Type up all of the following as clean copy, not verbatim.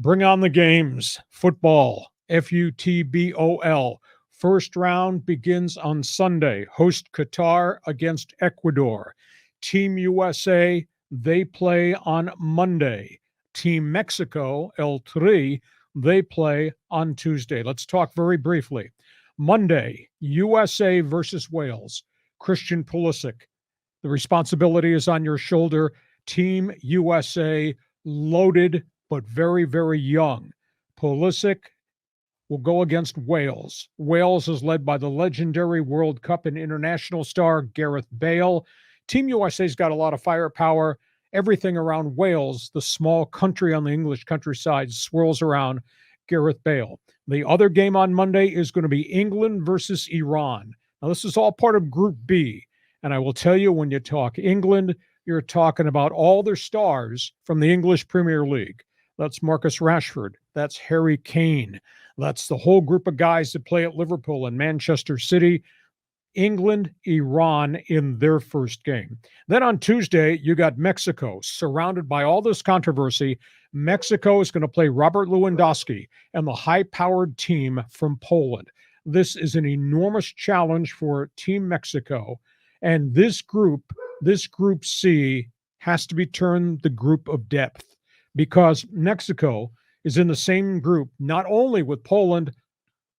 Bring on the games. Football, FUTBOL. First round begins on Sunday. Host Qatar against Ecuador. Team USA, they play on Monday. Team Mexico, El Tri, they play on Tuesday. Let's talk very briefly. Monday, USA versus Wales. Christian Pulisic, the responsibility is on your shoulder. Team USA, loaded but very, very young. Pulisic will go against Wales. Wales is led by the legendary World Cup and international star Gareth Bale. Team USA's got a lot of firepower. Everything around Wales, the small country on the English countryside, swirls around Gareth Bale. The other game on Monday is going to be England versus Iran. Now, this is all part of Group B. And I will tell you, when you talk England, you're talking about all their stars from the English Premier League. That's Marcus Rashford. That's Harry Kane. That's the whole group of guys that play at Liverpool and Manchester City. England, Iran in their first game. Then on Tuesday, you got Mexico, surrounded by all this controversy. Mexico is going to play Robert Lewandowski and the high-powered team from Poland. This is an enormous challenge for Team Mexico. And this group C, has to be termed the group of depth, because Mexico is in the same group, not only with Poland,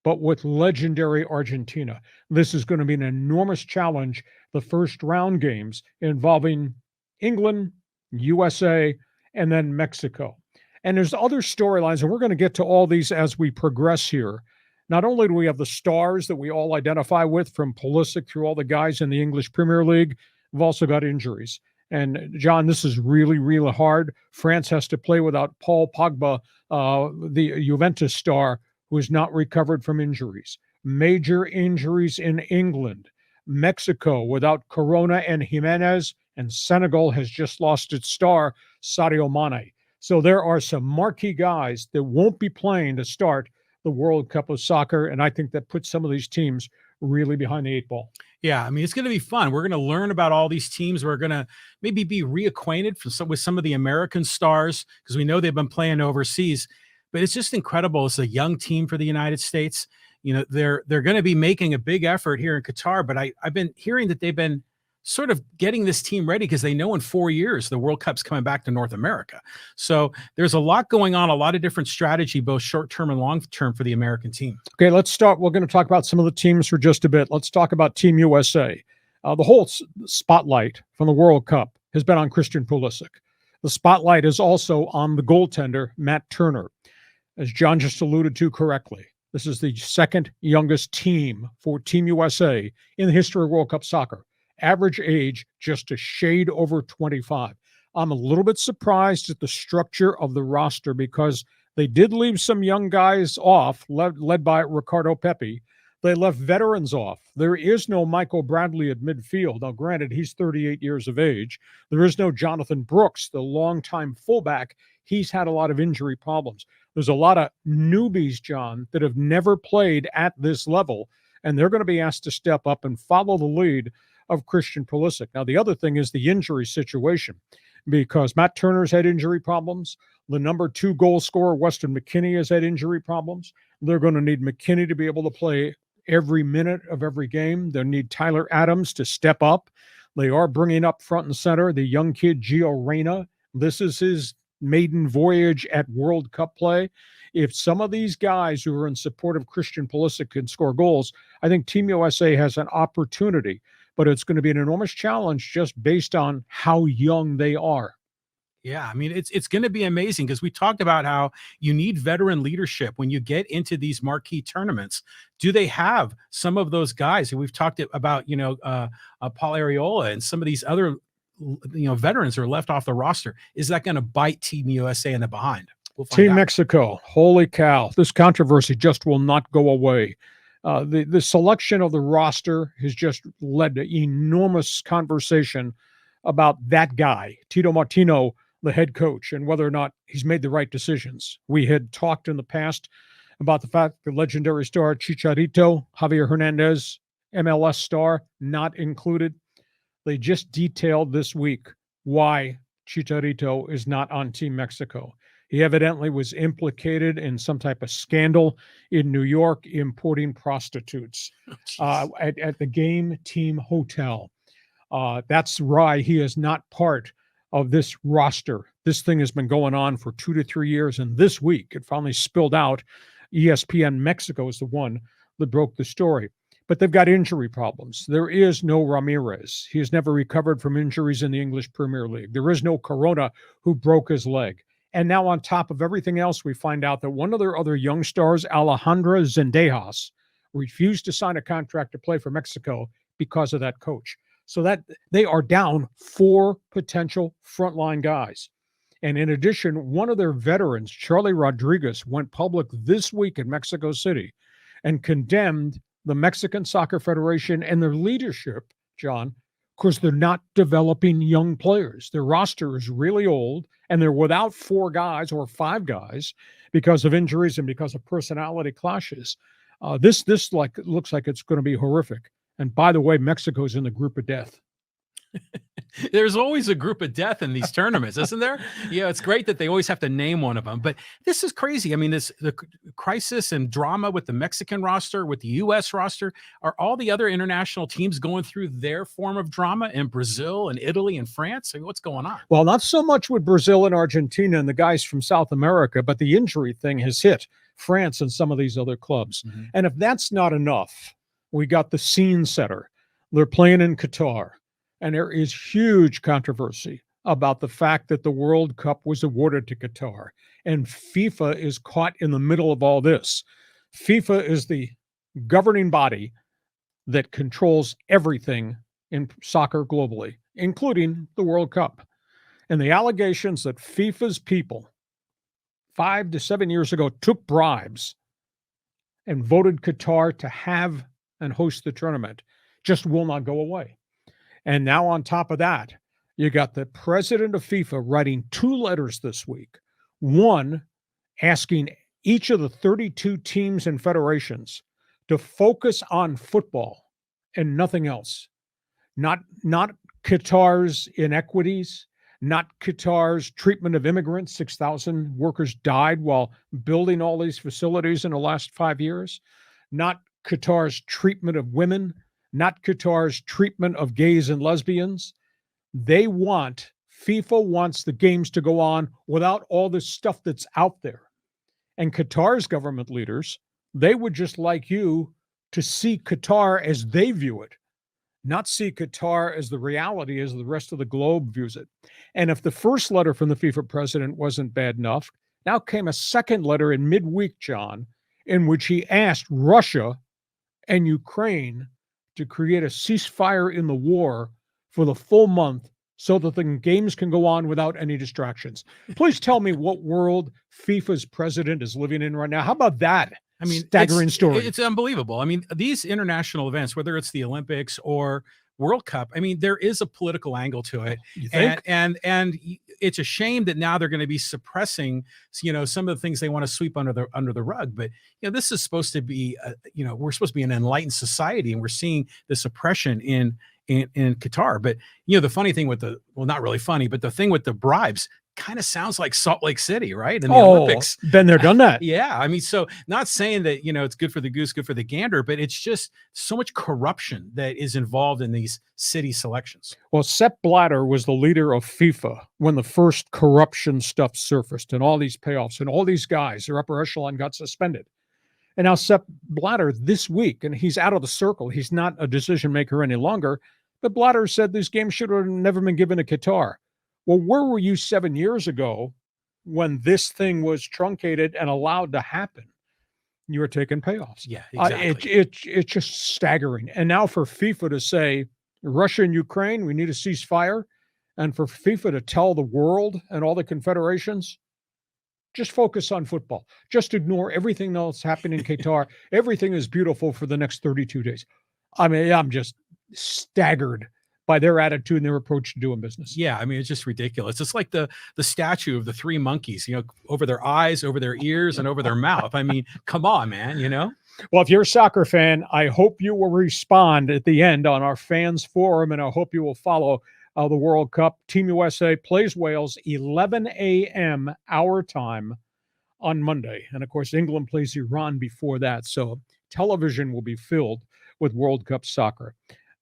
but with legendary Argentina. This is going to be an enormous challenge, the first round games involving England, USA, and then Mexico. And there's other storylines, and we're going to get to all these as we progress here. Not only do we have the stars that we all identify with, from Pulisic through all the guys in the English Premier League, we've also got injuries. And, John, this is really, really hard. France has to play without Paul Pogba, the Juventus star, who is not recovered from injuries. Major injuries in England. Mexico without Corona and Jimenez, and Senegal has just lost its star, Sadio Mane. So there are some marquee guys that won't be playing to start the World Cup of Soccer, and I think that puts some of these teams really behind the eight ball. Yeah, I mean, it's going to be fun. We're going to learn about all these teams. We're going to maybe be reacquainted with some of the American stars, because we know they've been playing overseas. But it's just incredible. It's a young team for the United States. You know, they're going to be making a big effort here in Qatar, but I've been hearing that they've been sort of getting this team ready because they know in 4 years the World Cup's coming back to North America. So there's a lot going on, a lot of different strategy, both short-term and long-term, for the American team. Okay, let's start. We're going to talk about some of the teams for just a bit. Let's talk about Team USA. The whole spotlight from the World Cup has been on Christian Pulisic. The spotlight is also on the goaltender, Matt Turner. As John just alluded to correctly, this is the second youngest team for Team USA in the history of World Cup soccer. Average age just a shade over 25. I'm a little bit surprised at the structure of the roster, because they did leave some young guys off, led by Ricardo Pepi. They left veterans off. There is no Michael Bradley at midfield. Now, granted, he's 38 years of age. There is no Jonathan Brooks, the longtime fullback. He's had a lot of injury problems. There's a lot of newbies, John, that have never played at this level, and they're going to be asked to step up and follow the lead of Christian Pulisic. Now, the other thing is the injury situation, because Matt Turner's had injury problems. The number 2 goal scorer, Weston McKennie, has had injury problems. They're going to need McKennie to be able to play every minute of every game. They'll need Tyler Adams to step up. They are bringing up front and center the young kid, Gio Reyna. This is his maiden voyage at World Cup play. If some of these guys who are in support of Christian Pulisic can score goals, I think Team USA has an opportunity. But it's going to be an enormous challenge just based on how young they are. Yeah, I mean, it's going to be amazing, because we talked about how you need veteran leadership when you get into these marquee tournaments. Do they have some of those guys who we've talked about, Paul Arriola and some of these other, veterans who are left off the roster? Is that going to bite Team USA in the behind? We'll find Team out. Mexico, holy cow, this controversy just will not go away. The selection of the roster has just led to enormous conversation about that guy, Tito Martino, the head coach, and whether or not he's made the right decisions. We had talked in the past about the fact the legendary star Chicharito, Javier Hernandez, MLS star, not included. They just detailed this week why Chicharito is not on Team Mexico. He evidently was implicated in some type of scandal in New York, importing prostitutes Oh, jeez. at the game team hotel. That's why he is not part of this roster. This thing has been going on for 2 to 3 years, and this week it finally spilled out. ESPN Mexico is the one that broke the story. But they've got injury problems. There is no Ramirez. He has never recovered from injuries in the English Premier League. There is no Corona, who broke his leg. And now, on top of everything else, we find out that one of their other young stars, Alejandra Zendejas, refused to sign a contract to play for Mexico because of that coach. So that they are down 4 potential frontline guys. And in addition, one of their veterans, Charlie Rodriguez, went public this week in Mexico City and condemned the Mexican Soccer Federation and their leadership, John, because they're not developing young players. Their roster is really old, and they're without 4 guys or 5 guys because of injuries and because of personality clashes. This looks like it's going to be horrific. And by the way, Mexico's in the group of death. There's always a group of death in these tournaments, isn't there? Yeah, it's great that they always have to name one of them, but this is crazy. I mean, the crisis and drama with the Mexican roster, with the U.S. roster, are all the other international teams going through their form of drama in Brazil and Italy and France? I mean, what's going on? Well, not so much with Brazil and Argentina and the guys from South America, but the injury thing has hit France and some of these other clubs. Mm-hmm. And if that's not enough, we got the scene setter. They're playing in Qatar. And there is huge controversy about the fact that the World Cup was awarded to Qatar. And FIFA is caught in the middle of all this. FIFA is the governing body that controls everything in soccer globally, including the World Cup. And the allegations that FIFA's people 5 to 7 years ago took bribes and voted Qatar to have and host the tournament just will not go away. And now, on top of that, you got the president of FIFA writing 2 letters this week. One, asking each of the 32 teams and federations to focus on football and nothing else. Not Qatar's inequities, not Qatar's treatment of immigrants. 6,000 workers died while building all these facilities in the last 5 years. Not Qatar's treatment of women, not Qatar's treatment of gays and lesbians. FIFA wants the games to go on without all this stuff that's out there. And Qatar's government leaders, they would just like you to see Qatar as they view it, not see Qatar as the reality as the rest of the globe views it. And if the first letter from the FIFA president wasn't bad enough, now came a second letter in midweek, John, in which he asked Russia and Ukraine to create a ceasefire in the war for the full month so that the games can go on without any distractions. Please tell me what world FIFA's president is living in right now. How about that? I mean, staggering story. It's unbelievable. I mean, these international events, whether it's the Olympics or World Cup, I mean, there is a political angle to it. You think? And it's a shame that now they're going to be suppressing, some of the things they want to sweep under the rug. But this is supposed to be, we're supposed to be an enlightened society, and we're seeing this oppression in Qatar. But the funny thing with not really funny, but the thing with the bribes kind of sounds like Salt Lake City, right? In the Olympics. Been there, done that. Yeah. I mean, so not saying that, it's good for the goose, good for the gander, but it's just so much corruption that is involved in these city selections. Well, Sepp Blatter was the leader of FIFA when the first corruption stuff surfaced and all these payoffs and all these guys, their upper echelon got suspended. And now Sepp Blatter this week, and he's out of the circle. He's not a decision maker any longer, but Blatter said these games should have never been given to Qatar. Well, where were you 7 years ago when this thing was truncated and allowed to happen? You were taking payoffs. Yeah, exactly. It's just staggering. And now for FIFA to say, Russia and Ukraine, we need a ceasefire, and for FIFA to tell the world and all the confederations, just focus on football. Just ignore everything else happening in Qatar. Everything is beautiful for the next 32 days. I mean, I'm just staggered by their attitude and their approach to doing business. Yeah, I mean, it's just ridiculous. It's like the statue of the 3 monkeys, over their eyes, over their ears, and over their mouth. I mean, come on, man, Well, if you're a soccer fan, I hope you will respond at the end on our fans forum, and I hope you will follow the World Cup. Team USA plays Wales 11 a.m. our time on Monday. And of course, England plays Iran before that. So television will be filled with World Cup soccer.